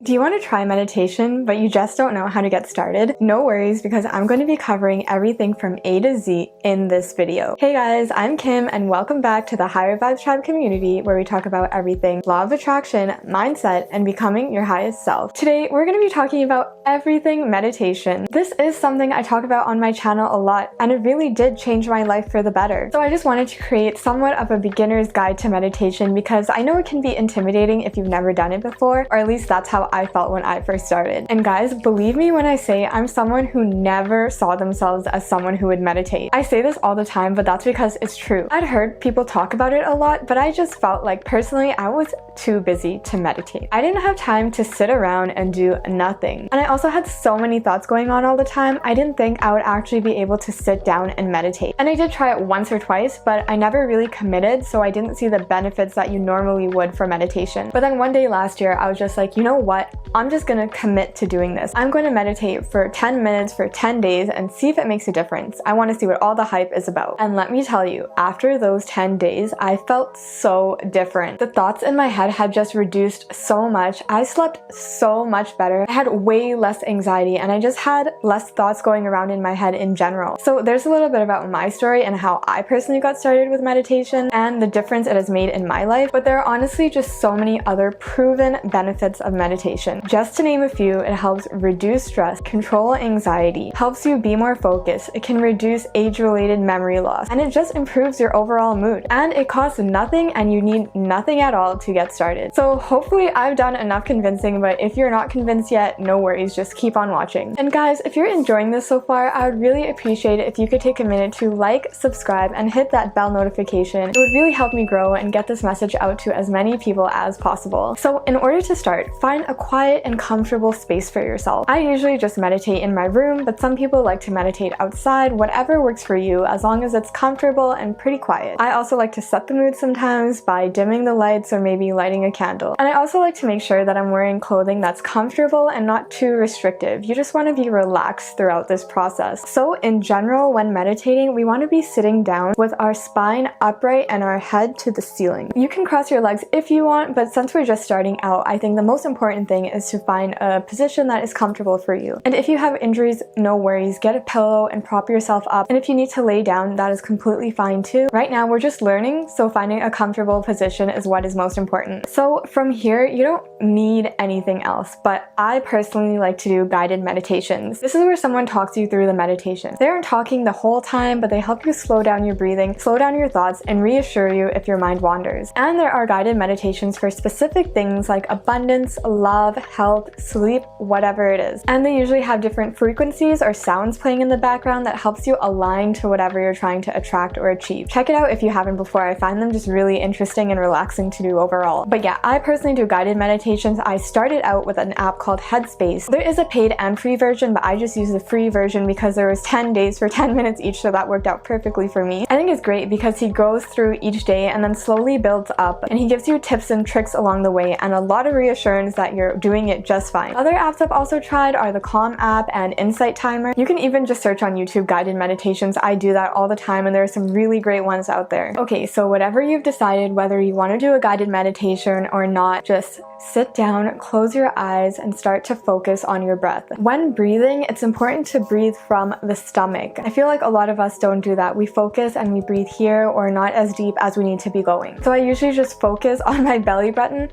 Do you want to try meditation, but you just don't know how to get started? No worries, because I'm going to be covering everything from A to Z in this video. Hey guys, I'm Kim and welcome back to the Higher Vibes Tribe community, where we talk about everything law of attraction, mindset, and becoming your highest self. Today, we're going to be talking about everything meditation. This is something I talk about on my channel a lot, and it really did change my life for the better. So I just wanted to create somewhat of a beginner's guide to meditation because I know it can be intimidating if you've never done it before, or at least that's how I felt when I first started. And guys, believe me when I say I'm someone who never saw themselves as someone who would meditate. I say this all the time, but that's because it's true. I'd heard people talk about it a lot, but I just felt like personally I was too busy to meditate. I didn't have time to sit around and do nothing. And I also had so many thoughts going on all the time, I didn't think I would actually be able to sit down and meditate. And I did try it once or twice, but I never really committed, so I didn't see the benefits that you normally would for meditation. But then one day last year, I was just like, you know what? I'm just gonna commit to doing this. I'm going to meditate for 10 minutes for 10 days and see if it makes a difference. I want to see what all the hype is about. And let me tell you, after those 10 days, I felt so different. The thoughts in my head had just reduced so much. I slept so much better. I had way less anxiety and I just had less thoughts going around in my head in general. So there's a little bit about my story and how I personally got started with meditation and the difference it has made in my life. But there are honestly just so many other proven benefits of meditation. Just to name a few, it helps reduce stress, control anxiety, helps you be more focused, it can reduce age-related memory loss, and it just improves your overall mood. And it costs nothing and you need nothing at all to get started. So hopefully I've done enough convincing, but if you're not convinced yet, no worries, just keep on watching. And guys, if you're enjoying this so far, I would really appreciate it if you could take a minute to like, subscribe, and hit that bell notification. It would really help me grow and get this message out to as many people as possible. So in order to start, find a quiet and comfortable space for yourself. I usually just meditate in my room, but some people like to meditate outside. Whatever works for you, as long as it's comfortable and pretty quiet. I also like to set the mood sometimes by dimming the lights or maybe lighting a candle. And I also like to make sure that I'm wearing clothing that's comfortable and not too restrictive. You just want to be relaxed throughout this process. So in general, when meditating, we want to be sitting down with our spine upright and our head to the ceiling. You can cross your legs if you want, but since we're just starting out, I think the most important thing is to find a position that is comfortable for you. And if you have injuries, no worries, get a pillow and prop yourself up. And if you need to lay down, that is completely fine too. Right now, we're just learning, so finding a comfortable position is what is most important. So from here, you don't need anything else, but I personally like to do guided meditations. This is where someone talks you through the meditation. They aren't talking the whole time, but they help you slow down your breathing, slow down your thoughts, and reassure you if your mind wanders. And there are guided meditations for specific things like abundance, love, health, sleep, whatever it is. And they usually have different frequencies or sounds playing in the background that helps you align to whatever you're trying to attract or achieve. Check it out if you haven't before. I find them just really interesting and relaxing to do overall. But yeah, I personally do guided meditations. I started out with an app called Headspace. There is a paid and free version, but I just use the free version because there was 10 days for 10 minutes each, so that worked out perfectly for me. I think it's great because he goes through each day and then slowly builds up, and he gives you tips and tricks along the way and a lot of reassurance that you're doing it just fine. Other apps I've also tried are the Calm app and Insight Timer. You can even just search on YouTube guided meditations. I do that all the time and there are some really great ones out there. Okay, so whatever you've decided, whether you want to do a guided meditation or not, just sit down, close your eyes, and start to focus on your breath. When breathing, it's important to breathe from the stomach. I feel like a lot of us don't do that. We focus and we breathe here or not as deep as we need to be going. So I usually just focus on my belly button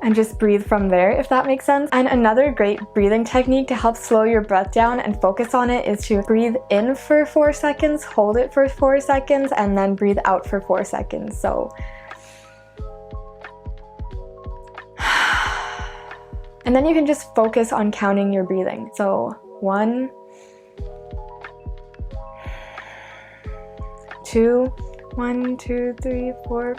and just breathe from there, if that makes sense. And another great breathing technique to help slow your breath down and focus on it is to breathe in for 4 seconds, hold it for 4 seconds, and then breathe out for 4 seconds. So and then you can just focus on counting your breathing. So 1, 2, 1, 2, 3, 4.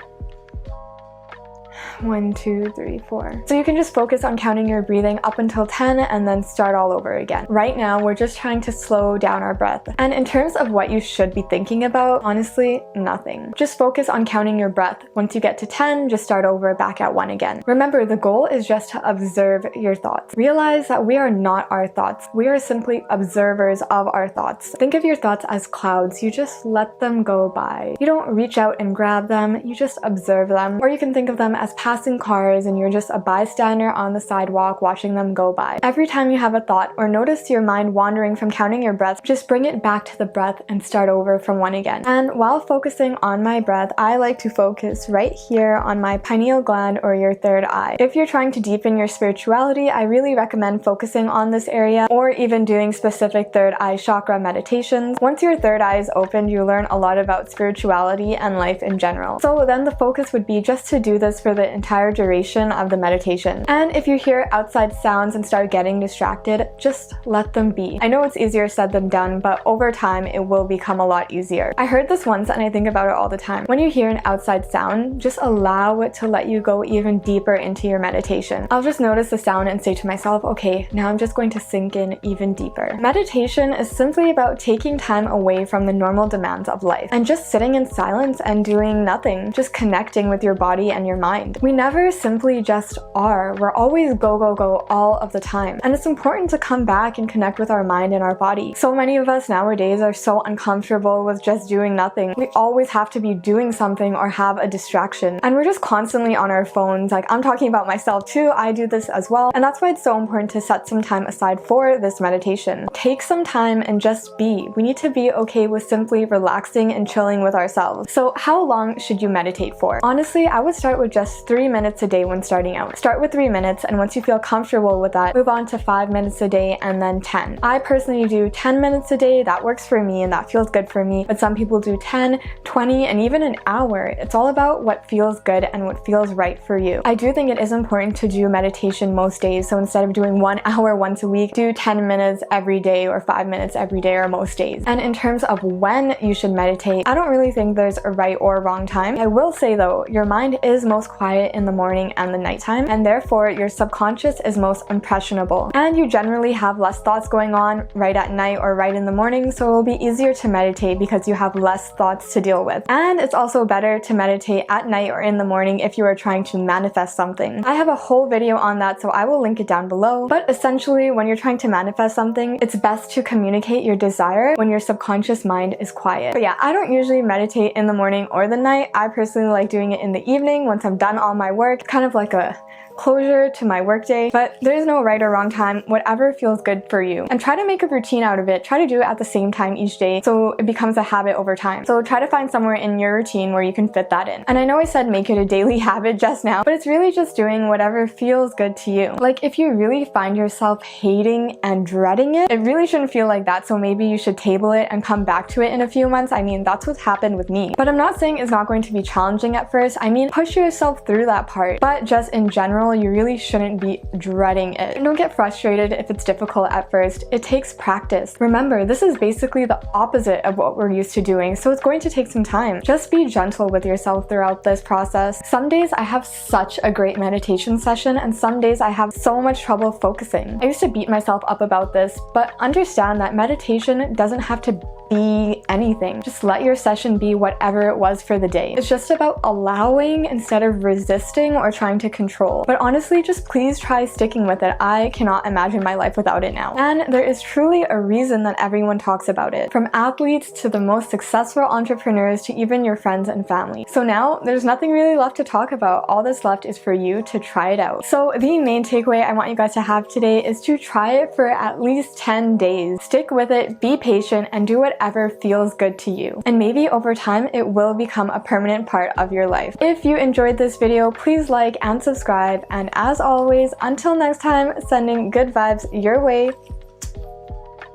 1, 2, 3, 4. So you can just focus on counting your breathing up until 10 and then start all over again. Right now, we're just trying to slow down our breath. And in terms of what you should be thinking about, honestly, nothing. Just focus on counting your breath. Once you get to 10, just start over back at 1 again. Remember, the goal is just to observe your thoughts. Realize that we are not our thoughts. We are simply observers of our thoughts. Think of your thoughts as clouds. You just let them go by. You don't reach out and grab them, you just observe them. Or you can think of them as passing cars and you're just a bystander on the sidewalk watching them go by. Every time you have a thought or notice your mind wandering from counting your breath, just bring it back to the breath and start over from one again. And while focusing on my breath, I like to focus right here on my pineal gland or your third eye. If you're trying to deepen your spirituality, I really recommend focusing on this area or even doing specific third eye chakra meditations. Once your third eye is opened, you learn a lot about spirituality and life in general. So then the focus would be just to do this for the entire duration of the meditation. And if you hear outside sounds and start getting distracted, just let them be. I know it's easier said than done, but over time it will become a lot easier. I heard this once and I think about it all the time. When you hear an outside sound, just allow it to let you go even deeper into your meditation. I'll just notice the sound and say to myself, okay, now I'm just going to sink in even deeper. Meditation is simply about taking time away from the normal demands of life and just sitting in silence and doing nothing, just connecting with your body and your mind. We never simply just are. We're always go, go, go all of the time. And it's important to come back and connect with our mind and our body. So many of us nowadays are so uncomfortable with just doing nothing. We always have to be doing something or have a distraction. And we're just constantly on our phones. Like, I'm talking about myself too. I do this as well. And that's why it's so important to set some time aside for this meditation. Take some time and just be. We need to be okay with simply relaxing and chilling with ourselves. So how long should you meditate for? Honestly, I would start with just 3 minutes a day when starting out. Start with 3 minutes, and once you feel comfortable with that, move on to 5 minutes a day and then 10. I personally do 10 minutes a day. That works for me and that feels good for me. But some people do 10, 20, and even an hour. It's all about what feels good and what feels right for you. I do think it is important to do meditation most days. So instead of doing 1 hour once a week, do 10 minutes every day or 5 minutes every day or most days. And in terms of when you should meditate, I don't really think there's a right or wrong time. I will say though, your mind is most quiet in the morning and the nighttime, and therefore your subconscious is most impressionable. And you generally have less thoughts going on right at night or right in the morning, so it will be easier to meditate because you have less thoughts to deal with. And it's also better to meditate at night or in the morning if you are trying to manifest something. I have a whole video on that, so I will link it down below. But essentially, when you're trying to manifest something, it's best to communicate your desire when your subconscious mind is quiet. But yeah, I don't usually meditate in the morning or the night. I personally like doing it in the evening once I'm done all my work, kind of like a closure to my workday. But there's no right or wrong time, whatever feels good for you. And try to make a routine out of it. Try to do it at the same time each day so it becomes a habit over time. So try to find somewhere in your routine where you can fit that in. And I know I said make it a daily habit just now, but it's really just doing whatever feels good to you. Like, if you really find yourself hating and dreading it, it really shouldn't feel like that. So maybe you should table it and come back to it in a few months. I mean, that's what's happened with me. But I'm not saying it's not going to be challenging at first. I mean, push yourself through that part. But just in general, you really shouldn't be dreading it. And don't get frustrated if it's difficult at first. It takes practice. Remember, this is basically the opposite of what we're used to doing, so it's going to take some time. Just be gentle with yourself throughout this process. Some days I have such a great meditation session, and some days I have so much trouble focusing. I used to beat myself up about this, but understand that meditation doesn't have to be anything. Just let your session be whatever it was for the day. It's just about allowing instead of resisting or trying to control. But honestly, just please try sticking with it. I cannot imagine my life without it now. And there is truly a reason that everyone talks about it, from athletes to the most successful entrepreneurs to even your friends and family. So now there's nothing really left to talk about. All that's left is for you to try it out. So the main takeaway I want you guys to have today is to try it for at least 10 days. Stick with it, be patient, and do whatever feels good to you. And maybe over time, it will become a permanent part of your life. If you enjoyed this video, please like and subscribe. And as always, until next time, sending good vibes your way.